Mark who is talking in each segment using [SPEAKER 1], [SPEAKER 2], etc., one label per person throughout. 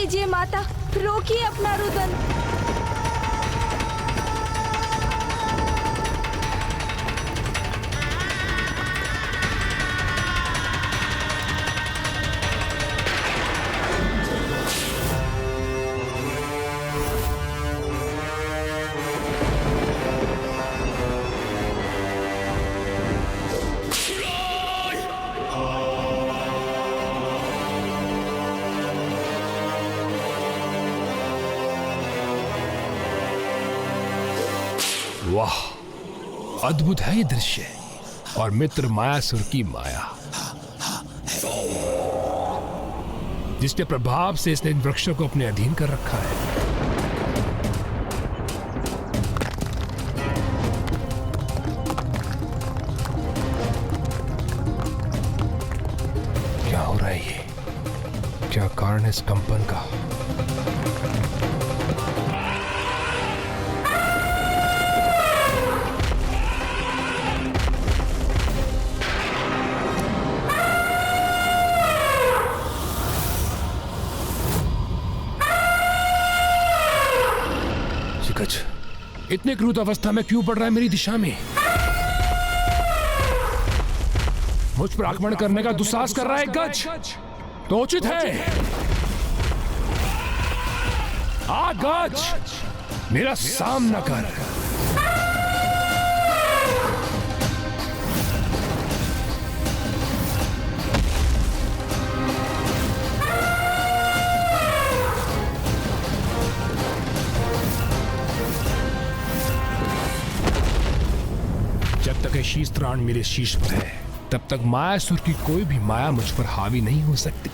[SPEAKER 1] कीजिए माता, रोकिए अपना रुदन।
[SPEAKER 2] वाह, अद्भुत है ये दृश्य। और मित्र मायासुर की माया, जिसके प्रभाव से इसने इन वृक्षों को अपने अधीन कर रखा है। क्या हो रहा है ये? क्या कारण है इस कंपन का? इतने क्रूर अवस्था में क्यों पड़ रहा है मेरी दिशा में? मुझ पर आक्रमण करने का दुस्साहस कर रहा है गज, तो उचित है। आ गज, मेरा सामना कर। जब तक ये शीश त्राण मेरे शीश पर है, तब तक मायासुर की कोई भी माया मुझ पर हावी नहीं हो सकती।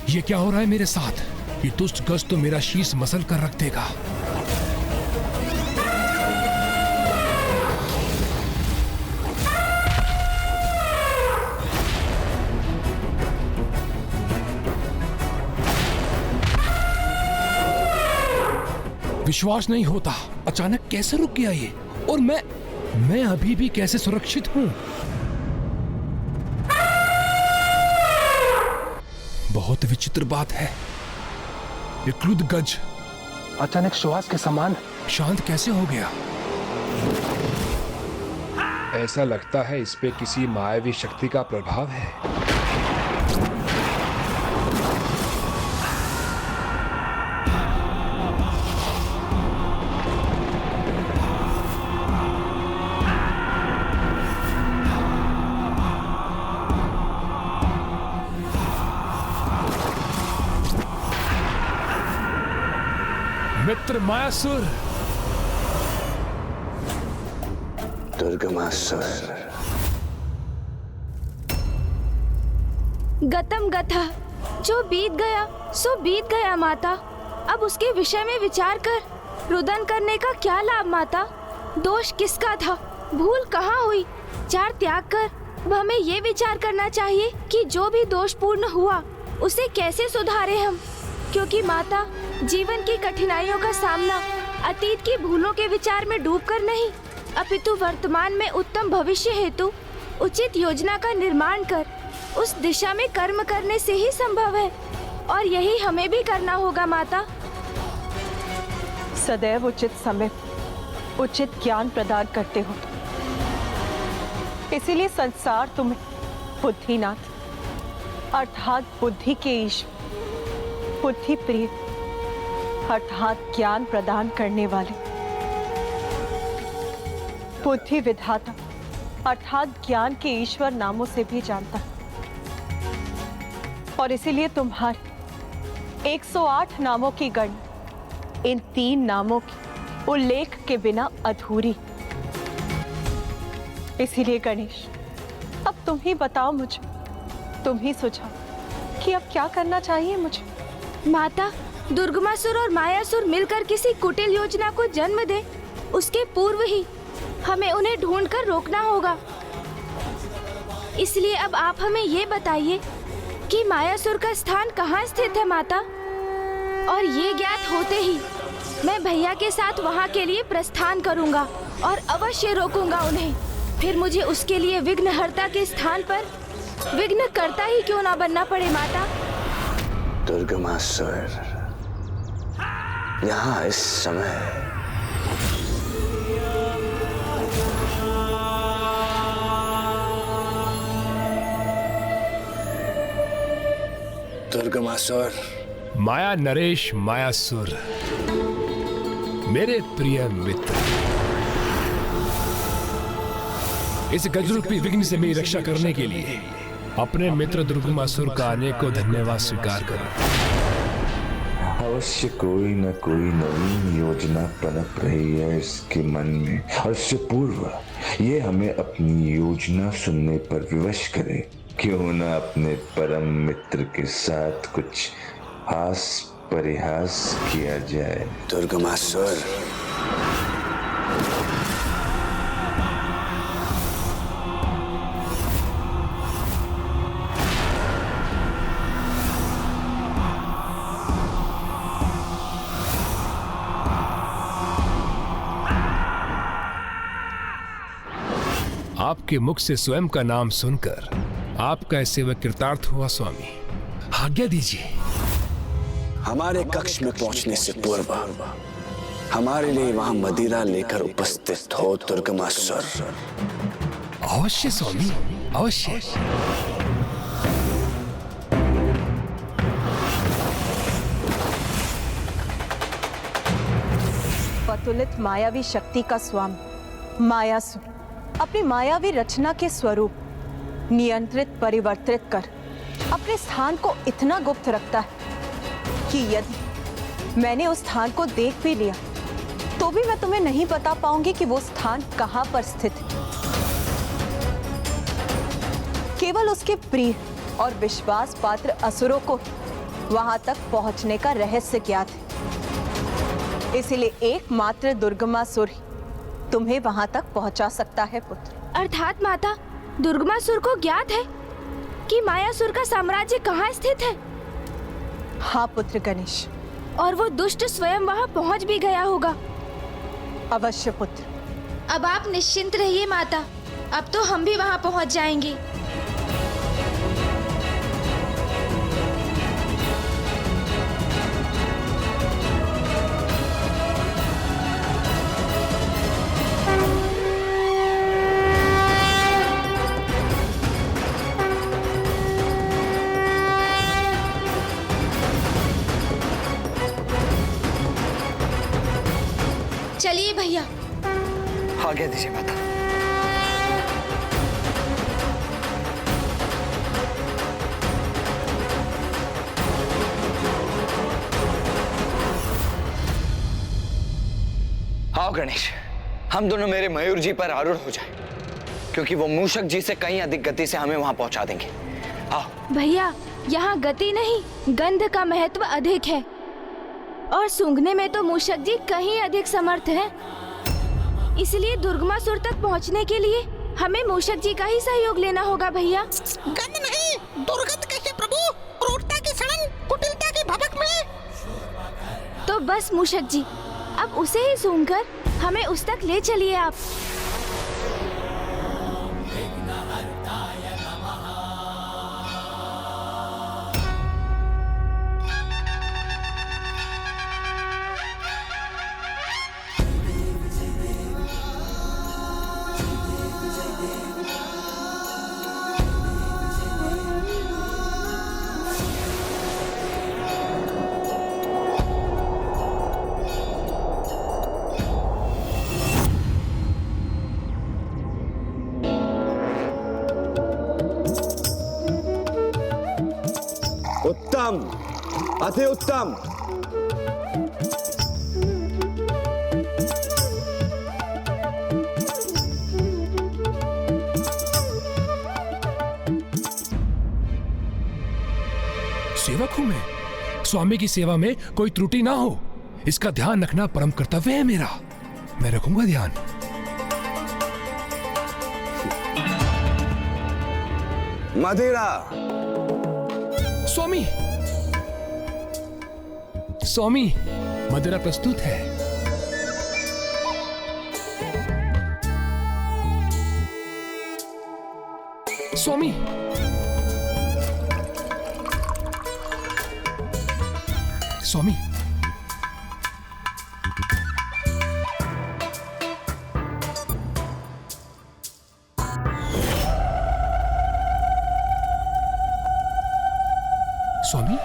[SPEAKER 2] ये क्या हो रहा है मेरे साथ? ये दुष्ट गज तो मेरा शीश मसल कर रख देगा। विश्वास नहीं होता, अचानक कैसे रुक गया ये? और मैं अभी भी कैसे सुरक्षित हूं? बहुत विचित्र बात है। ये क्रुद्ध गज अचानक श्वास के समान शांत कैसे हो गया?
[SPEAKER 3] ऐसा लगता है इस पे किसी मायावी शक्ति का प्रभाव है।
[SPEAKER 2] मित्र मायासुर,
[SPEAKER 4] दुर्गमासुर,
[SPEAKER 1] गतम गथा, जो बीत गया सो बीत गया माता। अब उसके विषय में विचार कर रुदन करने का क्या लाभ माता? दोष किसका था, भूल कहाँ हुई? चार त्याग कर अब हमें ये विचार करना चाहिए कि जो भी दोषपूर्ण हुआ उसे कैसे सुधारे हम। क्योंकि माता, जीवन की कठिनाइयों का सामना अतीत की भूलों के विचार में डूबकर नहीं, अपितु वर्तमान में उत्तम भविष्य हेतु उचित योजना का निर्माण कर उस दिशा में कर्म करने से ही संभव है। और यही हमें भी करना होगा माता।
[SPEAKER 5] सदैव उचित समय उचित ज्ञान प्रदान करते हो, इसीलिए संसार तुम्हें बुद्धिनाथ अर्थात बुद्धि के ईश्वर, बुद्धि प्रिय अर्थात ज्ञान प्रदान करने वाले, बुद्धि विधाता अर्थात ज्ञान के ईश्वर नामों से भी जानता है। और इसीलिए तुम्हारे 108 नामों की गणना इन 3 नामों के उल्लेख के बिना अधूरी। इसीलिए गणेश, अब तुम ही बताओ मुझे, तुम ही सुझाओ कि अब क्या करना चाहिए मुझे।
[SPEAKER 1] माता, दुर्गमासुर और मायासुर मिलकर किसी कुटिल योजना को जन्म दे, उसके पूर्व ही हमें उन्हें ढूंढकर रोकना होगा। इसलिए अब आप हमें ये बताइए कि मायासुर का स्थान कहाँ स्थित है माता? और ये ज्ञात होते ही मैं भैया के साथ वहाँ के लिए प्रस्थान करूँगा और अवश्य रोकूंगा उन्हें। फिर मुझे उसके लिए विघ्नहर्ता के स्थान पर विघ्नकर्ता ही क्यों ना बनना पड़े माता।
[SPEAKER 4] दुर्गमासुर, यहाँ इस समय दुर्गमासुर।
[SPEAKER 2] माया नरेश मायासुर, मेरे प्रिय मित्र, इस गजरूपी विघ्न से मेरी रक्षा करने के लिए अपने मित्र दुर्गमासुर का अनेकों धन्यवाद स्वीकार करो।
[SPEAKER 6] अवश्य कोई न कोई नवीन योजना पनप रही है इसके मन में, और इससे पूर्व ये हमें अपनी योजना सुनने पर विवश करे। क्यों न अपने परम मित्र के साथ कुछ हास परिहास किया जाए।
[SPEAKER 4] दुर्गमासुर,
[SPEAKER 2] आपके मुख से स्वयं का नाम सुनकर आपका सेवक कृतार्थ हुआ स्वामी। आज्ञा दीजिए।
[SPEAKER 4] हमारे कक्ष में पहुंचने से पूर्व हमारे लिए वहां मदिरा लेकर उपस्थित हो दुर्गमासुर।
[SPEAKER 2] अवश्य स्वामी, अवश्य।
[SPEAKER 5] पतुलित मायावी शक्ति का स्वामी मायासुर अपनी मायावी रचना के स्वरूप नियंत्रित परिवर्तित कर अपने स्थान को इतना गुप्त रखता है कि यदि मैंने उस स्थान को देख भी लिया तो भी मैं तुम्हें नहीं बता पाऊंगी कि वो स्थान कहां पर स्थित है। केवल उसके प्रिय और विश्वास पात्र असुरों को वहां तक पहुंचने का रहस्य ज्ञात है। इसलिए एकमात्र दुर्गमासुर ही तुम्हें वहां तक पहुंचा सकता है पुत्र।
[SPEAKER 1] अर्थात माता, दुर्गमासुर को ज्ञात है कि मायासुर का साम्राज्य कहाँ स्थित है।
[SPEAKER 5] हाँ पुत्र गणेश।
[SPEAKER 1] और वो दुष्ट स्वयं वहाँ पहुँच भी गया होगा।
[SPEAKER 5] अवश्य पुत्र।
[SPEAKER 1] अब आप निश्चिंत रहिए माता, अब तो हम भी वहाँ पहुँच जाएंगे। चलिए भैया।
[SPEAKER 4] आज्ञा दीजिए माता।
[SPEAKER 7] आओ गणेश, हम दोनों मेरे मयूर जी पर आरूढ़ हो जाएं, क्योंकि वो मूषक जी से कहीं अधिक गति से हमें वहां पहुंचा देंगे। आओ।
[SPEAKER 1] भैया, यहाँ गति नहीं, गंध का महत्व अधिक है और सूंघने में तो मूषक जी कहीं अधिक समर्थ हैं। इसलिए दुर्गमासुर तक पहुँचने के लिए हमें मूषक जी का ही सहयोग लेना होगा भैया।
[SPEAKER 8] गंध नहीं, दुर्गंध कैसे प्रभु? क्रूरता की सड़न, कुटिलता की भभक में।
[SPEAKER 1] तो बस मूषक जी, अब उसे ही सूंघकर हमें उस तक ले चलिए आप।
[SPEAKER 4] उत्तम, अति उत्तम।
[SPEAKER 2] सेवक हूं मैं, स्वामी की सेवा में कोई त्रुटि ना हो, इसका ध्यान रखना परम कर्तव्य है मेरा। मैं रखूंगा ध्यान।
[SPEAKER 4] मदिरा।
[SPEAKER 2] स्वामी, स्वामी, मदिरा प्रस्तुत है। स्वामी, स्वामी, स्वामी,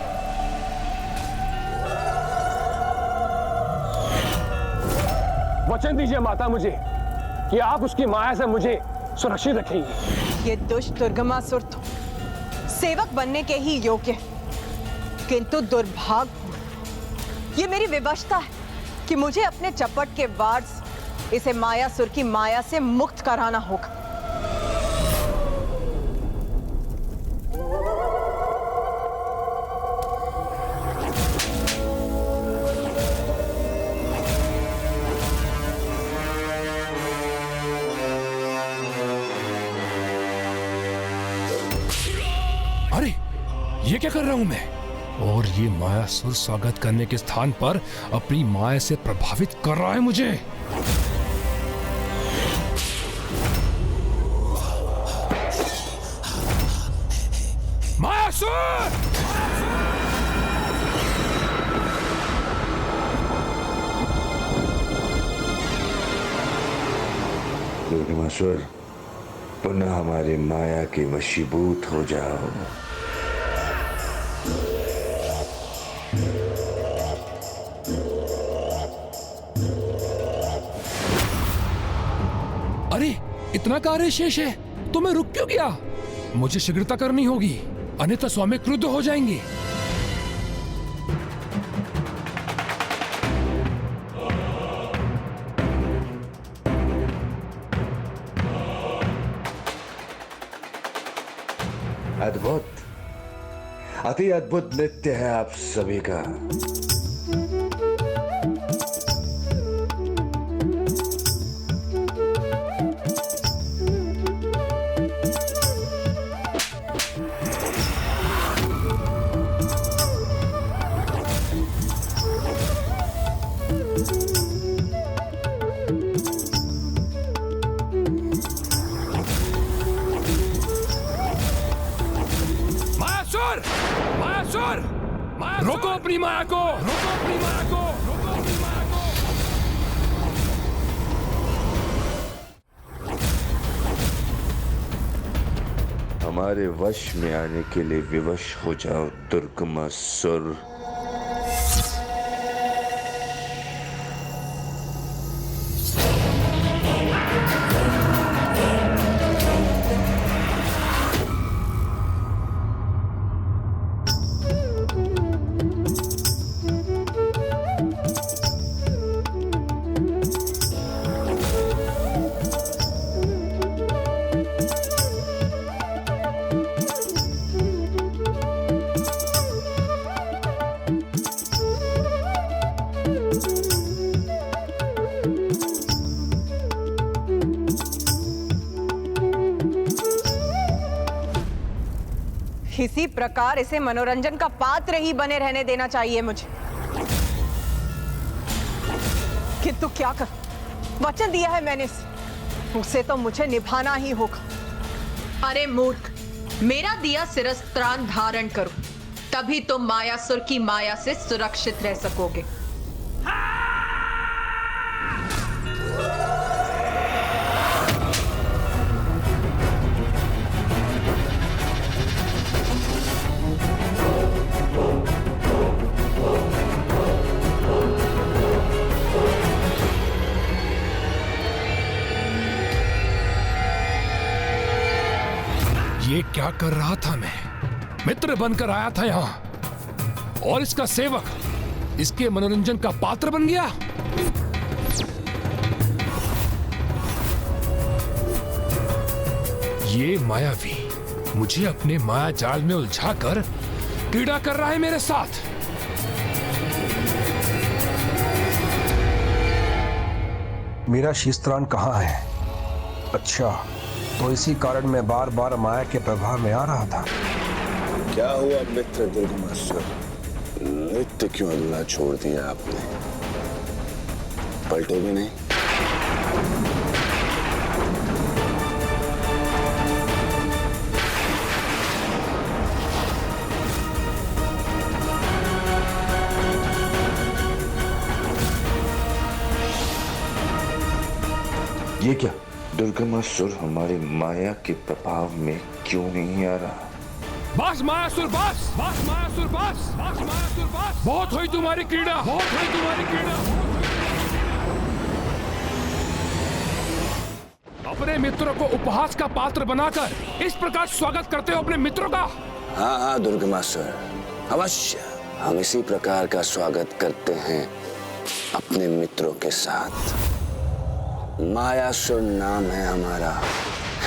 [SPEAKER 3] वचन दीजिए माता मुझे कि आप उसकी माया से मुझे सुरक्षित रखेंगे।
[SPEAKER 5] ये दुष्ट दुर्गमासुर तो सेवक बनने के ही योग्य, किंतु दुर्भाग्य ये मेरी विवशता है कि मुझे अपने चपट के वार से इसे मायासुर की माया से मुक्त कराना होगा।
[SPEAKER 2] अरे ये क्या कर रहा हूं मैं? और ये मायासुर स्वागत करने के स्थान पर अपनी माया से प्रभावित कर रहा है मुझे। मायासुर!
[SPEAKER 6] दुर्गमासुर, पुनः हमारी माया के वशीभूत हो जाओ।
[SPEAKER 2] अरे इतना कार्य शेष है तो मैं रुक क्यों गया? मुझे शीघ्रता करनी होगी, अन्यथा स्वामी क्रुद्ध हो जाएंगे।
[SPEAKER 6] अद्भुत, अति अद्भुत नृत्य है आप सभी का।
[SPEAKER 2] रोको अपनी माया को, रोको अपनी माया को, रोको अपनी माया को।
[SPEAKER 6] हमारे वश में आने के लिए विवश हो जाओ दुर्गमासुर।
[SPEAKER 5] इसी प्रकार इसे मनोरंजन का पात्र ही बने रहने देना चाहिए मुझे, किंतु क्या कर, वचन दिया है मैंने उसे तो मुझे निभाना ही होगा।
[SPEAKER 9] अरे मूर्ख, मेरा दिया शिरस्त्राण धारण करो, तभी तुम मायासुर की माया से सुरक्षित रह सकोगे।
[SPEAKER 2] ये क्या कर रहा था मैं? मित्र बनकर आया था यहां और इसका सेवक इसके मनोरंजन का पात्र बन गया। ये मायावी मुझे अपने माया जाल में उलझाकर क्रीड़ा कर रहा है मेरे साथ।
[SPEAKER 3] मेरा शीस्त्राण कहाँ है? अच्छा, तो इसी कारण मैं बार बार माया के प्रभाव में आ रहा था।
[SPEAKER 4] क्या हुआ मित्र दुर्गमासुर? नृत्य क्यों अधूरा छोड़ दिया आपने? पलटोगे नहीं?
[SPEAKER 6] ये क्या? दुर्गमासुर हमारी माया के प्रभाव में क्यों नहीं आ रहा?
[SPEAKER 2] बस मायासुर बस, बस मायासुर बस, बस मायासुर बस। बहुत हुई तुम्हारी क्रीड़ा, बहुत हुई तुम्हारी क्रीड़ा। अपने मित्रों को उपहास का पात्र बनाकर इस प्रकार स्वागत करते हो अपने मित्रों का?
[SPEAKER 4] हाँ हाँ दुर्गमासुर, अवश्य हम इसी प्रकार का स्वागत करते हैं अपने मित्रों के साथ। मायासुर नाम है हमारा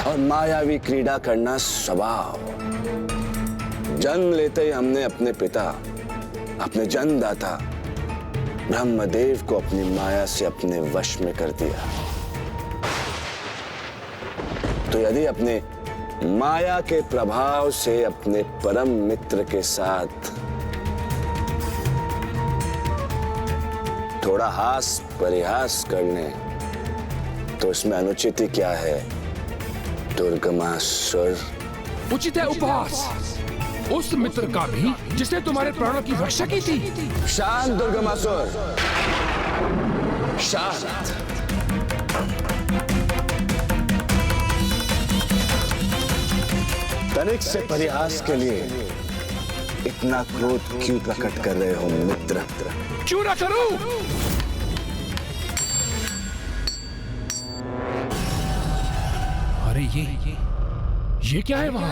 [SPEAKER 4] और मायावी क्रीड़ा करना स्वभाव। जन्म लेते ही हमने अपने पिता, अपने जन्मदाता ब्रह्मदेव को अपनी माया से अपने वश में कर दिया। तो यदि अपने माया के प्रभाव से अपने परम मित्र के साथ थोड़ा हास परिहास कर लें तो इसमें अनुचित क्या है दुर्गमासुर?
[SPEAKER 2] उचित है उपहास उस मित्र का भी जिसने तुम्हारे प्राणों की रक्षा की थी।
[SPEAKER 4] शांत दुर्गमासुर, शांत। तनिक से परिहास के लिए इतना क्रोध क्यों प्रकट कर रहे हो मित्र?
[SPEAKER 2] क्यों ना करूं? अरे ये क्या है वहां?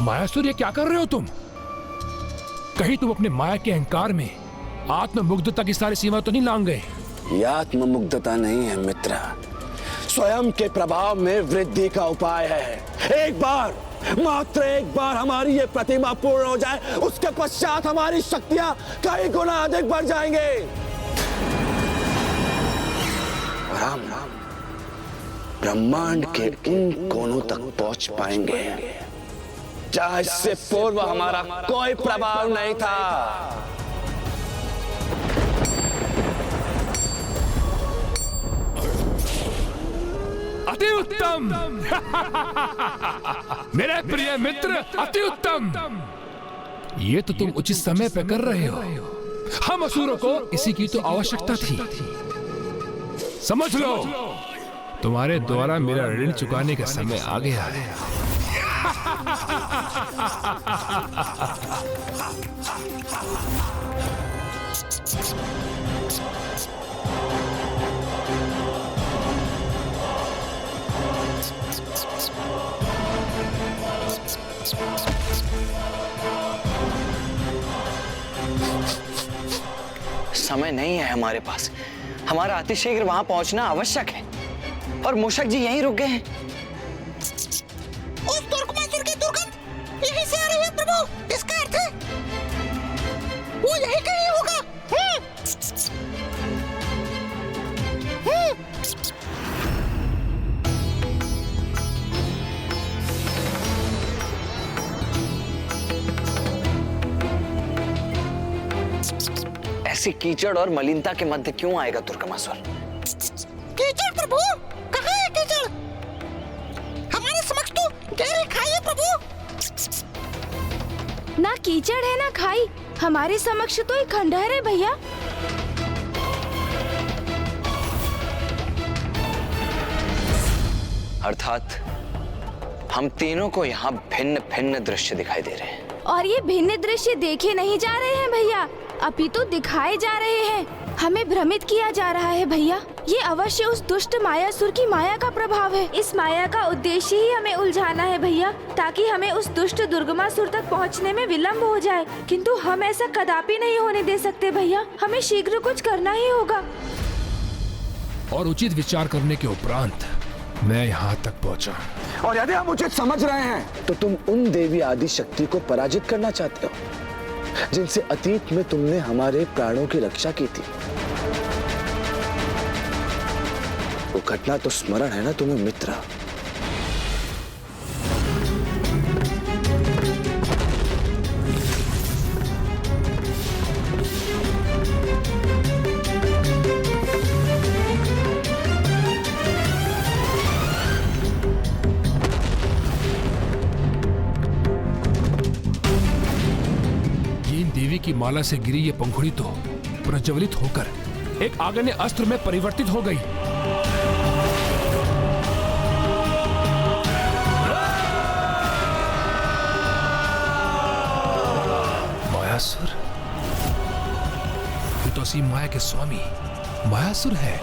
[SPEAKER 2] मायासुर, ये क्या कर रहे हो तुम? कहीं तुम अपने माया के अहंकार में आत्ममुग्धता की सारी सीमा तो नहीं लांग गए?
[SPEAKER 4] यह आत्ममुग्धता नहीं है मित्र, स्वयं के प्रभाव में वृद्धि का उपाय है। एक बार, मात्र एक बार हमारी ये प्रतिमा पूर्ण हो जाए, उसके पश्चात हमारी शक्तियां कई गुना अधिक बढ़ जाएंगे। राम राम ब्रह्मांड के उन कोनों तक पहुंच पाएंगे जहां इससे पूर्व हमारा कोई प्रभाव नहीं था।
[SPEAKER 2] अति उत्तम। मेरे प्रिय मित्र, अति उत्तम। ये तो तुम उचित समय पे कर रहे हो। हम असुरों को इसी की तो आवश्यकता थी। समझ लो, तुम्हारे द्वारा मेरा ऋण चुकाने का समय आ गया है।
[SPEAKER 7] समय नहीं है हमारे पास। हमारा अतिशीघ्र वहां पहुंचना आवश्यक है और मूषक जी यहीं रुक गए हैं।
[SPEAKER 8] उस दुर्गमासुर की दुर्गंध यहीं से आ रही है प्रभु। इसका अर्थ है वो यहीं कहीं होगा।
[SPEAKER 7] ऐसी कीचड़ और मलिनता के मध्य क्यों आएगा दुर्गमासुर?
[SPEAKER 8] कीचड़ प्रभु? कहाँ है कीचड़? हमारे समक्ष तो गहरी खाई है प्रभु।
[SPEAKER 1] ना कीचड़ है ना खाई, हमारे समक्ष तो एक खंडहर है भैया।
[SPEAKER 7] अर्थात हम तीनों को यहाँ भिन्न भिन्न दृश्य दिखाई दे रहे हैं।
[SPEAKER 1] और ये भिन्न दृश्य देखे नहीं जा रहे हैं भैया, अपितु दिखाए जा रहे हैं। हमें भ्रमित किया जा रहा है भैया। ये अवश्य उस दुष्ट मायासुर की माया का प्रभाव है। इस माया का उद्देश्य ही हमें उलझाना है भैया, ताकि हमें उस दुष्ट दुर्गमासुर तक पहुंचने में विलंब हो जाए। किंतु हम ऐसा कदापि नहीं होने दे सकते भैया। हमें शीघ्र कुछ करना ही होगा।
[SPEAKER 2] और उचित विचार करने के उपरांत मैं यहाँ तक पहुँचा।
[SPEAKER 4] और यदि हम उचित समझ रहे हैं तो तुम उन देवी आदि शक्ति को पराजित करना चाहते हो जिनसे अतीत में तुमने हमारे प्राणों की रक्षा की थी। वो घटना तो स्मरण है ना तुम्हें मित्र?
[SPEAKER 2] की माला से गिरी ये पंखुड़ी तो प्रज्वलित होकर एक आग्नेय अस्त्र में परिवर्तित हो गई। मायासुर, ये तो असीम माया के स्वामी मायासुर है।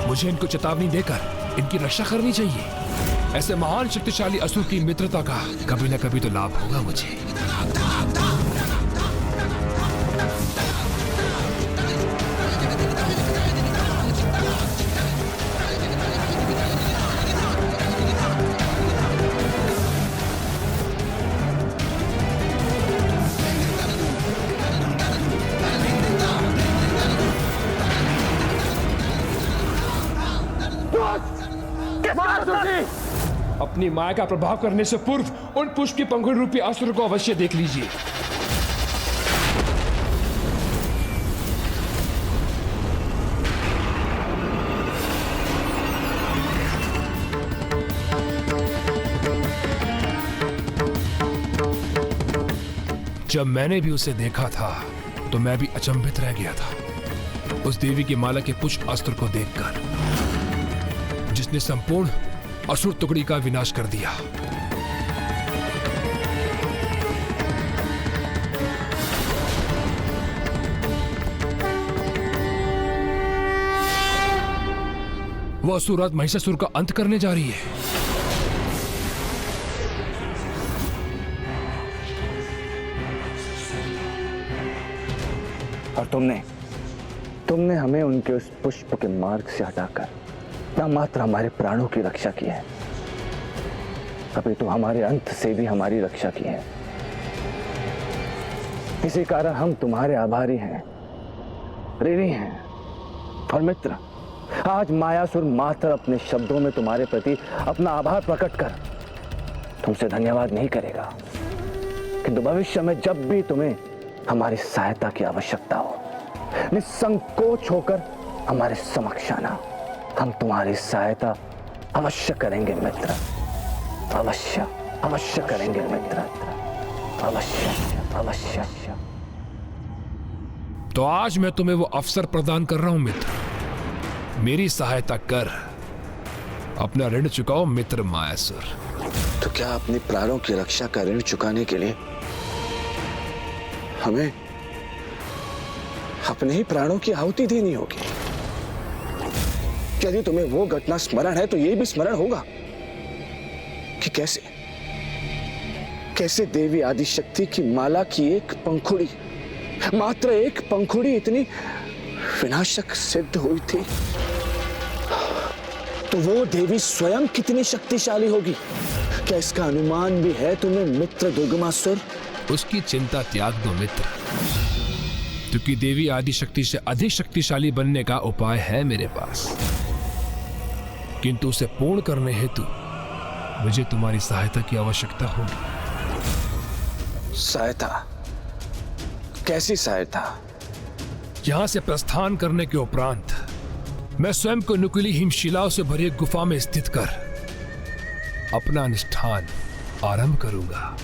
[SPEAKER 2] मुझे इनको चेतावनी देकर इनकी रक्षा करनी चाहिए। ऐसे महान शक्तिशाली असुर की मित्रता का कभी न कभी तो लाभ होगा मुझे। अपनी माया का प्रभाव करने से पूर्व उन पुष्प की पंखुड़ी रूपी असुर को अवश्य देख लीजिए। जब मैंने भी उसे देखा था तो मैं भी अचंभित रह गया था उस देवी की माला के पुष्प अस्त्र को देखकर, जिसने संपूर्ण असुर टुकड़ी का विनाश कर दिया। वह असुर आज महिषासुर का अंत करने जा रही है।
[SPEAKER 4] और तुमने हमें उनके उस पुष्प के मार्ग से हटाकर न मात्र हमारे प्राणों की रक्षा की है, अभी तो हमारे अंत से भी हमारी रक्षा की है। इसी कारण हम तुम्हारे आभारी हैं, ऋणी हैं। और मित्र, आज मायासुर मात्र अपने शब्दों में तुम्हारे प्रति अपना आभार प्रकट कर तुमसे धन्यवाद नहीं करेगा, किंतु भविष्य में जब भी तुम्हें हमारी सहायता की आवश्यकता हो, निसंकोच होकर हमारे समक्ष आना। हम तुम्हारी सहायता अवश्य करेंगे मित्र, अवश्य अवश्य करेंगे मित्र, अवश्य अवश्य।
[SPEAKER 2] तो आज मैं तुम्हें वो अवसर प्रदान कर रहा हूं मित्र। मेरी सहायता कर, अपना ऋण चुकाओ मित्र मायासुर।
[SPEAKER 4] तो क्या अपने प्राणों की रक्षा का ऋण चुकाने के लिए हमें अपने ही प्राणों की आहुति देनी होगी? यदि तुम्हें वो घटना स्मरण है तो यह भी स्मरण होगा कि कैसे देवी आदिशक्ति की माला की एक पंखुड़ी, मात्र एक पंखुड़ी इतनी विनाशक सिद्ध हुई थी। तो वो देवी स्वयं कितनी शक्तिशाली होगी, क्या इसका अनुमान भी है तुम्हें मित्र दुर्गमासुर?
[SPEAKER 2] उसकी चिंता त्याग दो मित्र, क्योंकि देवी आदिशक्ति से अधिक शक्तिशाली बनने का उपाय है मेरे पास, किंतु उसे पूर्ण करने हेतु मुझे तुम्हारी सहायता की आवश्यकता होगी।
[SPEAKER 4] सहायता? कैसी सहायता?
[SPEAKER 2] यहां से प्रस्थान करने के उपरांत मैं स्वयं को नुकीली हिमशिलाओं से भरी एक गुफा में स्थित कर अपना अनुष्ठान आरंभ करूंगा।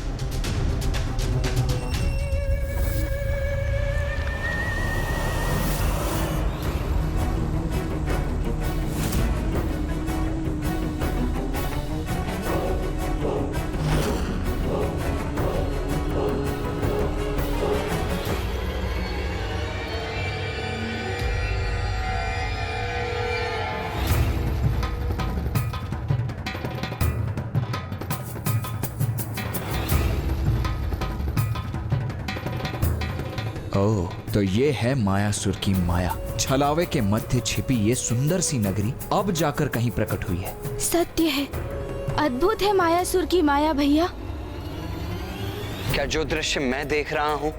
[SPEAKER 10] ओह, तो ये है मायासुर की माया। छलावे के मध्य छिपी ये सुंदर सी नगरी अब जाकर कहीं प्रकट हुई है।
[SPEAKER 1] सत्य है, अद्भुत है मायासुर की माया भैया।
[SPEAKER 7] क्या जो दृश्य मैं देख रहा हूं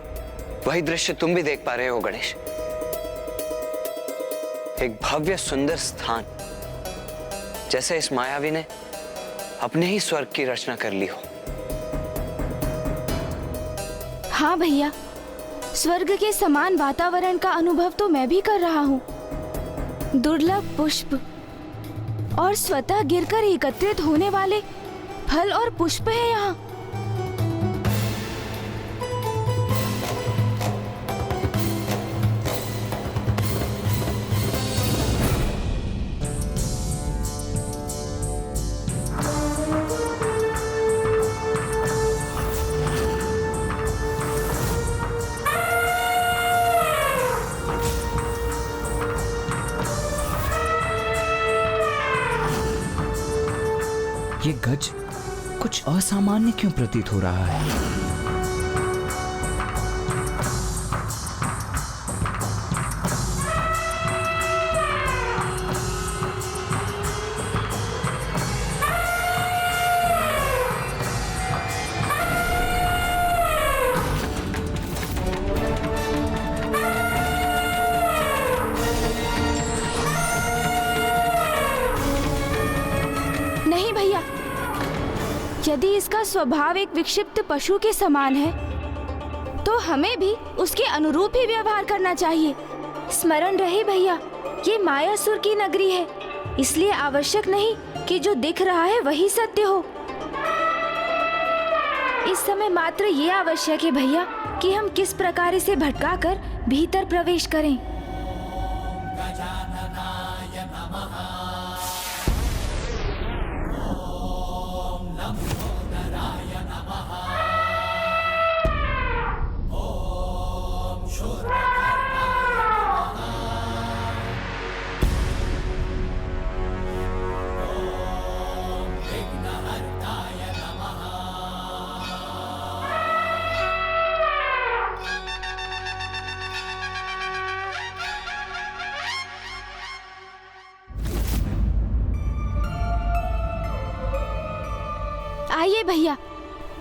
[SPEAKER 7] वही दृश्य तुम भी देख पा रहे हो गणेश? एक भव्य सुंदर स्थान, जैसे इस मायावी ने अपने ही स्वर्ग की रचना कर ली हो।
[SPEAKER 1] हाँ भैया, स्वर्ग के समान वातावरण का अनुभव तो मैं भी कर रहा हूँ। दुर्लभ पुष्प और स्वतः गिरकर एकत्रित होने वाले फल और पुष्प है यहाँ।
[SPEAKER 10] ये गज कुछ असामान्य क्यों प्रतीत हो रहा है?
[SPEAKER 1] नहीं भैया, यदि इसका स्वभाव एक विक्षिप्त पशु के समान है तो हमें भी उसके अनुरूप ही व्यवहार करना चाहिए। स्मरण रहे भैया, ये मायासुर की नगरी है, इसलिए आवश्यक नहीं कि जो दिख रहा है वही सत्य हो। इस समय मात्र ये आवश्यक है भैया कि हम किस प्रकार इसे भटकाकर भीतर प्रवेश करें। आइए भैया,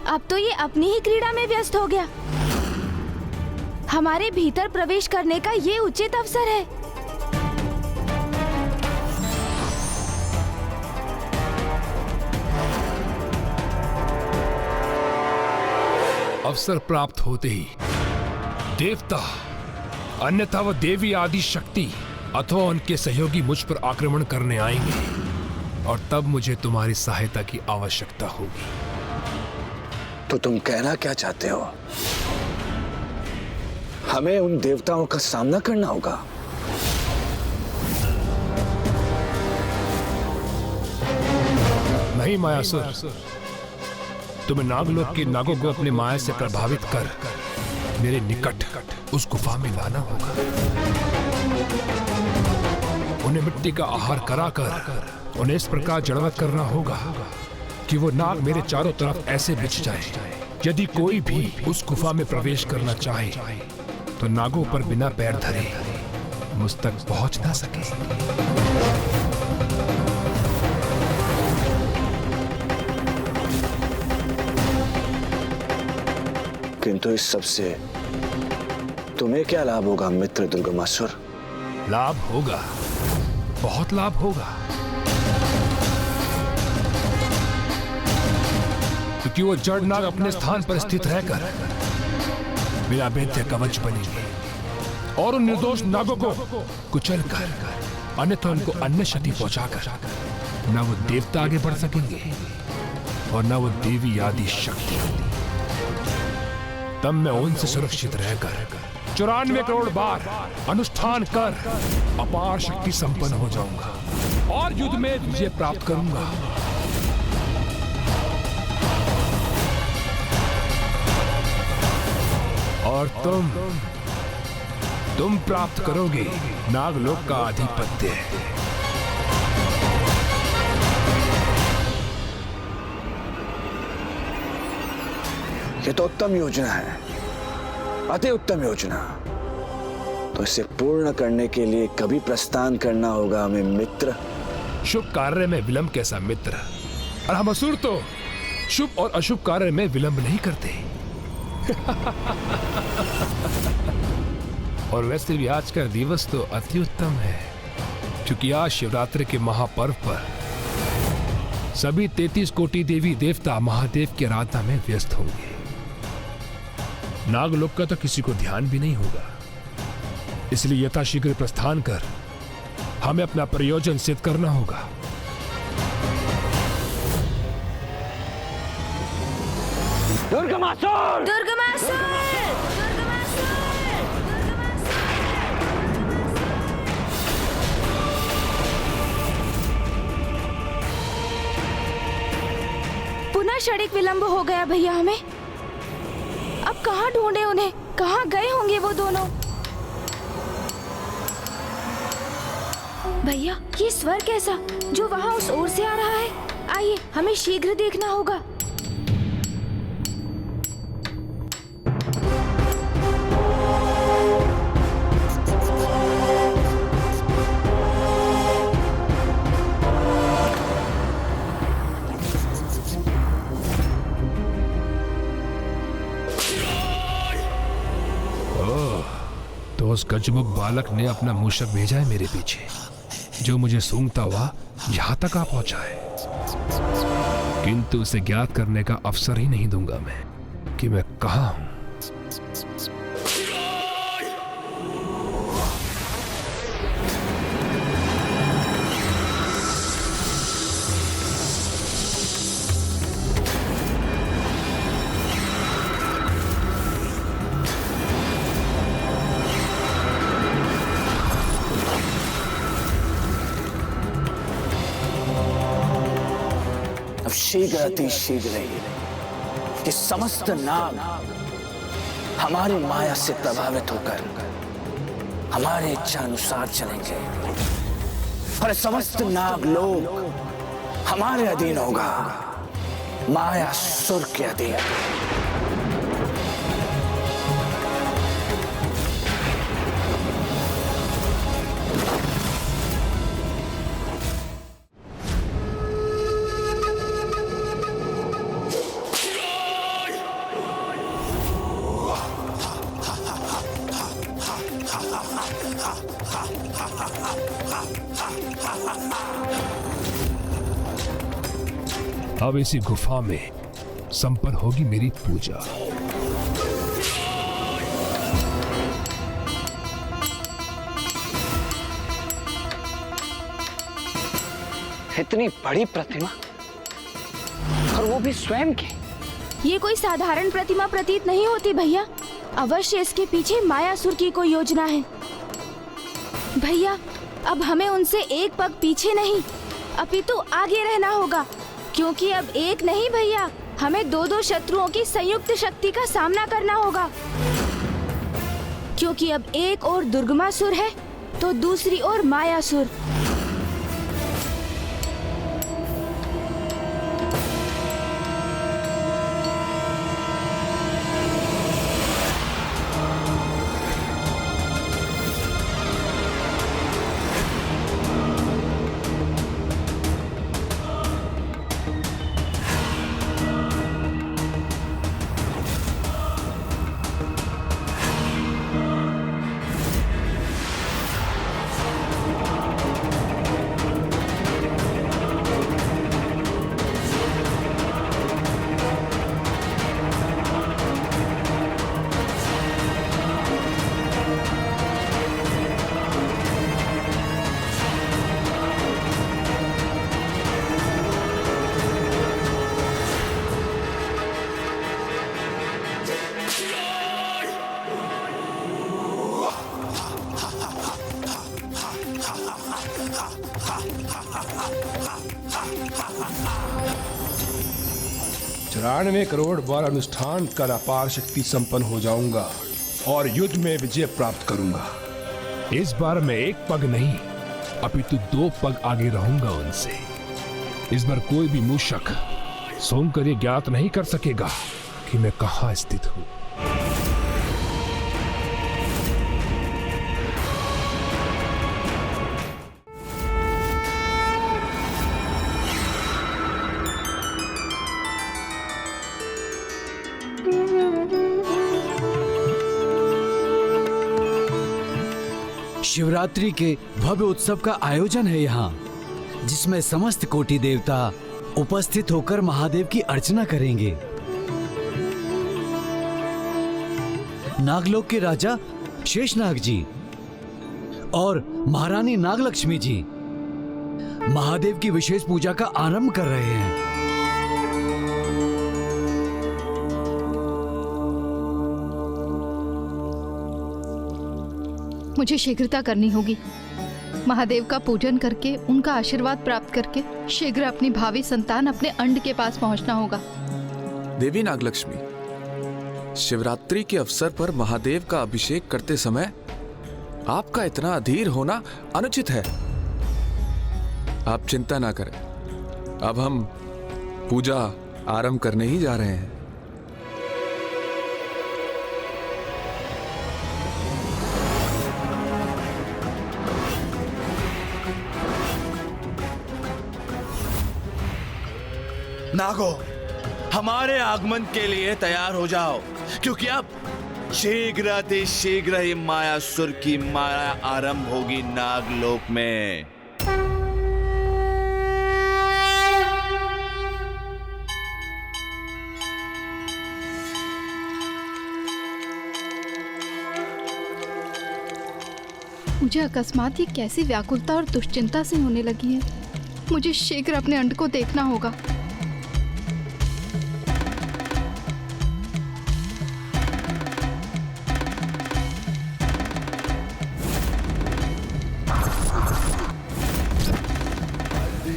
[SPEAKER 1] अब तो ये अपनी ही क्रीड़ा में व्यस्त हो गया। हमारे भीतर प्रवेश करने का ये उचित अवसर है।
[SPEAKER 2] अवसर प्राप्त होते ही देवता, अन्यथा वह देवी आदि शक्ति अथवा उनके सहयोगी मुझ पर आक्रमण करने आएंगे और तब मुझे तुम्हारी सहायता की आवश्यकता होगी।
[SPEAKER 4] तो तुम कहना क्या चाहते हो? हमें उन देवताओं का सामना करना होगा?
[SPEAKER 2] नहीं मायासुर, तुम्हें नागलोक के नागों को अपनी माया से प्रभावित कर मेरे निकट उस गुफा में लाना होगा। उन्हें मिट्टी का आहार कराकर उन्हें इस प्रकार जड़वत करना होगा कि वो नाग मेरे चारों तरफ ऐसे बिछ जाए, यदि कोई भी उस गुफा में प्रवेश करना चाहे तो नागों पर बिना पैर धरे मुझ तक पहुंच ना सके।
[SPEAKER 4] किंतु इस सब से तुम्हें क्या लाभ होगा मित्र दुर्गमासुर?
[SPEAKER 2] लाभ होगा, बहुत लाभ होगा, क्योंकि वो जड़ नाग अपने स्थान पर स्थित रहकर मेरा भेद्य कवच बनेंगे और उन निर्दोष नागों को कुचल कर, अन्यथा उनको अन्य क्षति पहुंचाकर न वो देवता आगे बढ़ सकेंगे और न वो देवी आदि शक्ति। तब मैं उनसे सुरक्षित रहकर 94 करोड़ बार अनुष्ठान कर अपार शक्ति संपन्न हो जाऊंगा और युद्ध में विजय प्राप्त करूंगा। और तुम प्राप्त करोगे नागलोक का आधिपत्य।
[SPEAKER 4] ये तो उत्तम योजना है, अति उत्तम योजना। तो इसे पूर्ण करने के लिए कभी प्रस्थान करना होगा हमें मित्र?
[SPEAKER 2] शुभ कार्य में विलंब कैसा मित्र? और हम असुर तो शुभ और अशुभ कार्य में विलंब नहीं करते। और वैसे भी आज का दिवस तो अति उत्तम है, क्योंकि आज शिवरात्रि के महापर्व पर सभी 33 कोटि देवी देवता महादेव की आराधना में व्यस्त होंगे। नागलोक का तो किसी को ध्यान भी नहीं होगा, इसलिए यथाशीघ्र प्रस्थान कर हमें अपना प्रयोजन सिद्ध करना होगा।
[SPEAKER 7] दुर्गमासुर!
[SPEAKER 1] दुर्गमासुर! पुनः क्षणिक विलंब हो गया भैया हमें। अब कहाँ ढूंढे उन्हें? कहाँ गए होंगे वो दोनों? भैया ये स्वर कैसा जो वहाँ उस ओर से आ रहा है? आइए हमें शीघ्र देखना होगा।
[SPEAKER 2] तो उस गजमुख बालक ने अपना मूषक भेजा है मेरे पीछे, जो मुझे सूंघता हुआ यहाँ तक आ पहुंचा है। किंतु उसे ज्ञात करने का अवसर ही नहीं दूंगा मैं कि मैं कहाँ हूं।
[SPEAKER 4] अब शीघ्र अति शीघ्र कि समस्त नाग हमारी माया से प्रभावित होकर हमारे इच्छा अनुसार चलेंगे और समस्त नाग लोग हमारे अधीन होगा, माया सुर के अधीन।
[SPEAKER 2] अब इसी गुफा में संपन्न होगी मेरी पूजा।
[SPEAKER 7] इतनी बड़ी प्रतिमा और वो भी स्वयं की।
[SPEAKER 1] ये कोई साधारण प्रतिमा प्रतीत नहीं होती भैया। अवश्य इसके पीछे मायासुर की कोई योजना है। भैया अब हमें उनसे एक पग पीछे नहीं अपितु आगे रहना होगा, क्योंकि अब एक नहीं भैया, हमें दो दो शत्रुओं की संयुक्त शक्ति का सामना करना होगा। क्योंकि अब एक ओर दुर्गमासुर है तो दूसरी ओर मायासुर।
[SPEAKER 3] चौरानवे करोड़ बार अनुष्ठान कर अपार शक्ति संपन्न हो जाऊंगा और युद्ध में विजय प्राप्त करूंगा।
[SPEAKER 2] इस बार मैं एक पग नहीं अपितु दो पग आगे रहूंगा उनसे। इस बार कोई भी मूषक सोमकर ये ज्ञात नहीं कर सकेगा कि मैं कहां स्थित हूं।
[SPEAKER 11] शिवरात्रि के भव्य उत्सव का आयोजन है यहाँ, जिसमें समस्त कोटि देवता उपस्थित होकर महादेव की अर्चना करेंगे। नागलोक के राजा शेषनाग जी और महारानी नागलक्ष्मी जी महादेव की विशेष पूजा का आरंभ कर रहे हैं।
[SPEAKER 12] मुझे शीघ्रता करनी होगी। महादेव का पूजन करके उनका आशीर्वाद प्राप्त करके शीघ्र अपनी भावी संतान अपने अंड के पास पहुंचना होगा।
[SPEAKER 13] देवी नागलक्ष्मी, शिवरात्रि के अवसर पर महादेव का अभिषेक करते समय आपका इतना अधीर होना अनुचित है। आप चिंता ना करें, अब हम पूजा आरंभ करने ही जा रहे हैं।
[SPEAKER 14] नागो, हमारे आगमन के लिए तैयार हो जाओ, क्योंकि अब शीघ्र ही मायासुर की माया आरंभ होगी नागलोक में।
[SPEAKER 12] मुझे अकस्मात ये कैसी व्याकुलता और दुश्चिंता से होने लगी है। मुझे शीघ्र अपने अंड को देखना होगा।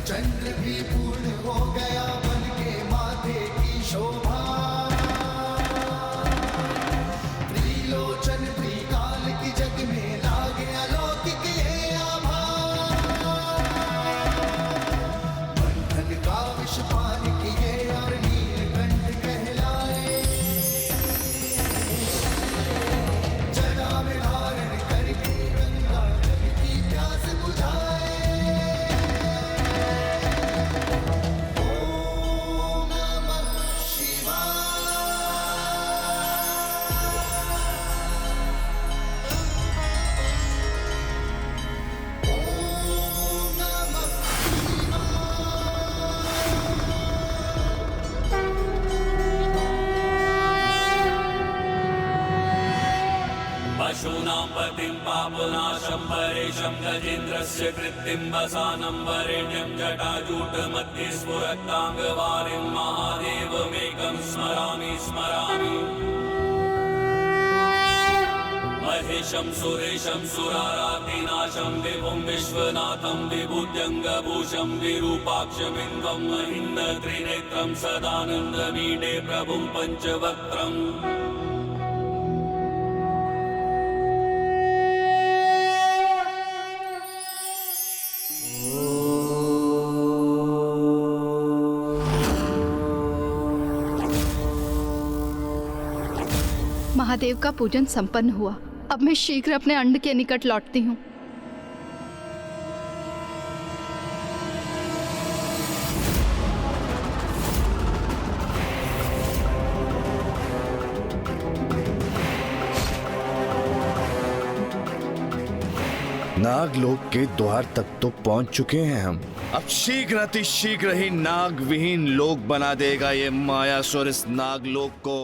[SPEAKER 15] चंद्र भी पूर्ण हो गया बन के माथे की शोभा, त्रिलोचन त्रिकाल की जग में लागे अलौकिक ये आभा, बंधन का विष पान किए और नीलकंठ कहलाए, जटा में धारण करके गंगा जल की प्यास बुझाए।
[SPEAKER 16] पशूनां पतिं पापनाशं परेशं गजेन्द्रस्य कृत्तिं वसानं वरेण्यं जटाजूटमध्ये स्फुरत्ताङ्गवारिं महादेवमेकं स्मरामि स्मरामि। महेशं सुरेशं सुरारातिनाशं विभुं विश्वनाथं विभूत्यङ्गभूषं विरूपाक्षमिन्द्वं महिन्द त्रिनेत्रं सदानन्दमीडे प्रभुं पञ्चवक्त्रम्।
[SPEAKER 12] महादेव का पूजन संपन्न हुआ। अब मैं शीघ्र अपने अंड के निकट लौटती हूँ।
[SPEAKER 14] नागलोक के द्वार तक तो पहुंच चुके हैं हम। अब शीघ्र ही नाग विहीन लोक बना देगा ये मायासुर इस नागलोक को।